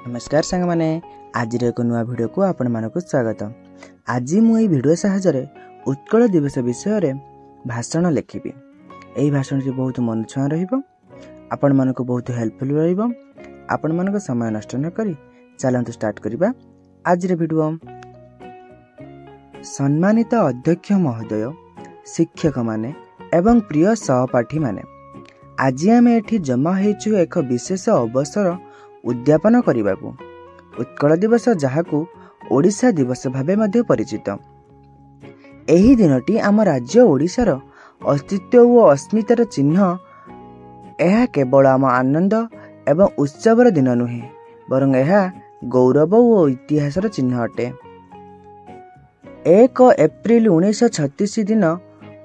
नमस्कार सांग माने आज एक नुआ वीडियो को आपण मानक स्वागत। आज मुझे वीडियो साहाय्य उत्कल दिवस विषय भाषण लिखिबी। यही भाषण टी बहुत मन छुआ रहिबो, आपण मानक बहुत हेल्पफुल रहिबो। आपण मानक समय नष्ट न करी चलंतु स्टार्ट करिबा आज रे वीडियो। सम्मानित अध्यक्ष महोदय, शिक्षक माने एवं प्रिय सहपाठी माने, आज आम एठी जमा हेचु एक विशेष अवसर उद्यापन करिबाकू। उत्कल दिवस जहाकू ओडिशा दिवस भाबे मध्य परिचित। एही दिनटी आम राज्य ओडिशार अस्तित्व और अस्मितार चिन्ह। यह केवल आम आनंद एवं उत्सवर दिन नुहे, बरं यह गौरव और इतिहासर चिन्ह अटे। 1 एप्रिल 1936 दिन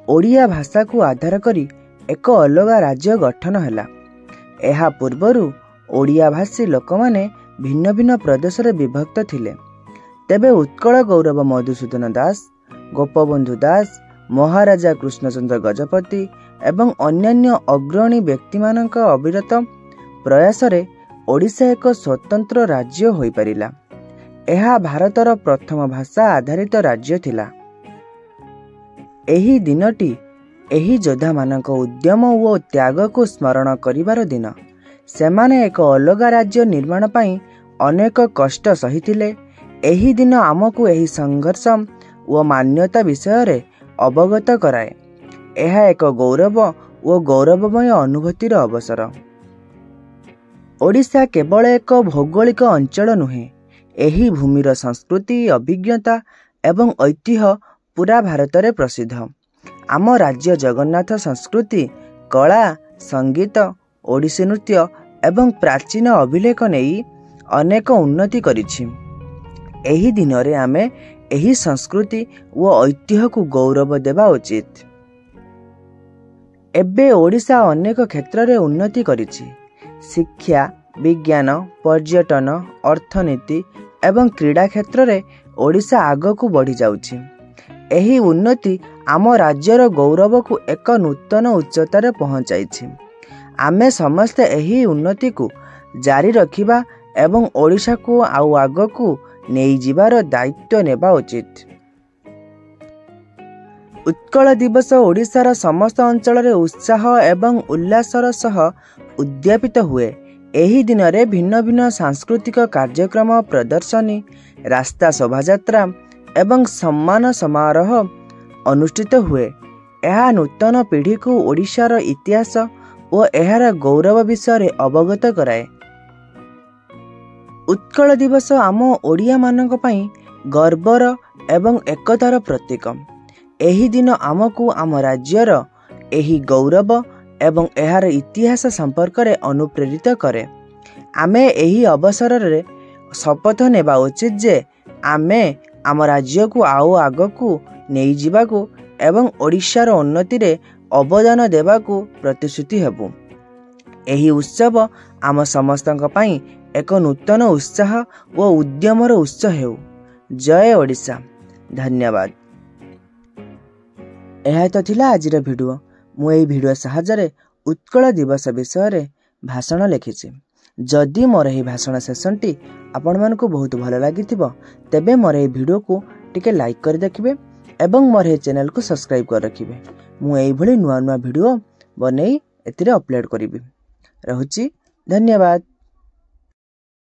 ओडिया भाषा को आधार करी एक अलग राज्य गठन हैला। एहा पूर्वरु ओडिया भाषी लोक माने भिन्न भिन्न प्रदेश रे विभक्त थिले। तेबे उत्कल गौरव मधुसूदन दास, गोपबंधु दास, महाराजा कृष्णचंद्र गजपति एवं अन्यान्य अग्रणी व्यक्ति मानक अविरत प्रयास रे ओडिशा एक स्वतंत्र राज्य होई परिला। एहा भारतर प्रथम भाषा आधारित राज्य थिला। एही दिनटी एही योद्धा मानक उद्यम और त्याग को स्मरण करिवार दिन। सेमाने एक अलग राज्य निर्माण पाई अनेक कष्ट सहिथिले। एही दिन आमको एही संघर्ष और मान्यता विषय रे अवगत कराए। यह एक गौरव और गौरवमय अनुभूतिर अवसर। ओडिशा केवल एक भौगोलिक अंचल नुहे, एही भूमिर संस्कृति, अभिज्ञता एवं ऐतिह्य पूरा भारत रे प्रसिद्ध। आम राज्य जगन्नाथ संस्कृति, कला, संगीत, ओडिसी नृत्य एवं प्राचीन अभिलेख नहीं अनेक उन्नति करिछि। एही दिन रे आमे एही संस्कृति और ऐतिह्य को गौरव देवा उचित। एबे ओडिशा अनेक क्षेत्र रे उन्नति करिछि। शिक्षा, विज्ञान, पर्यटन, अर्थनीति एवं क्रीड़ा क्षेत्र रे ओडिशा आगकू बढ़ी जाउछि। एही उन्नति आम राज्यर गौरव को एक नूतन उच्चतार पहुंचाइछि। आमे समस्ते एही उन्नति को जारी रखिबा एवं ओडिशा को आउ आगकू नेई जिबार दायित्व नेबा उचित। उत्कल दिवस ओडिशार समस्त अंचल रे उत्साह एवं उल्लासर सह उद्यापित हुए। एही दिन रे भिन्न भिन्न सांस्कृतिक कार्यक्रम, प्रदर्शनी, रास्ता शोभायात्रा एवं सम्मान समारोह अनुष्ठित हुए। यह नूतन पीढ़ी को ओडिशार इतिहास और एहार गौरव विषय अवगत कराए। उत्कल दिवस आम ओडिया मानक पई गर्वर एवं एकतार प्रतीक। एही दिन आमको आम राज्यर एही गौरव एवं एहार इतिहास संपर्क रे अनुप्रेरित करे। आमे एही अवसर रे शपथ नेबा उचित जे आमे आम राज्य को आउ आगकू नेई जिबाकू एवं ओडिशार उन्नति रे अवदान देवाकू प्रतिश्रुति हेबु। एही उत्सव आम समस्तक पई एक नूतन उत्साह व उद्यमर उत्स हेउ। जय ओडिशा। धन्यवाद। यह तो थिला आज रे वीडियो। मु एही वीडियो साहाय्य उत्कल दिवस विषय रे भाषण लिखिछि। जदि मोर एही भाषण सेशन टी आपण मानकू बहुत भल लागिथिबो, तेबे मोर एही वीडियो को टिके लाइक कर देखिबे एवं मोर एही चैनल को सब्सक्राइब कर रखिबे। मु एही भली नुआ नुआ वीडियो बनै एतिरे अपलोड करिबि। रहुछि। धन्यवाद।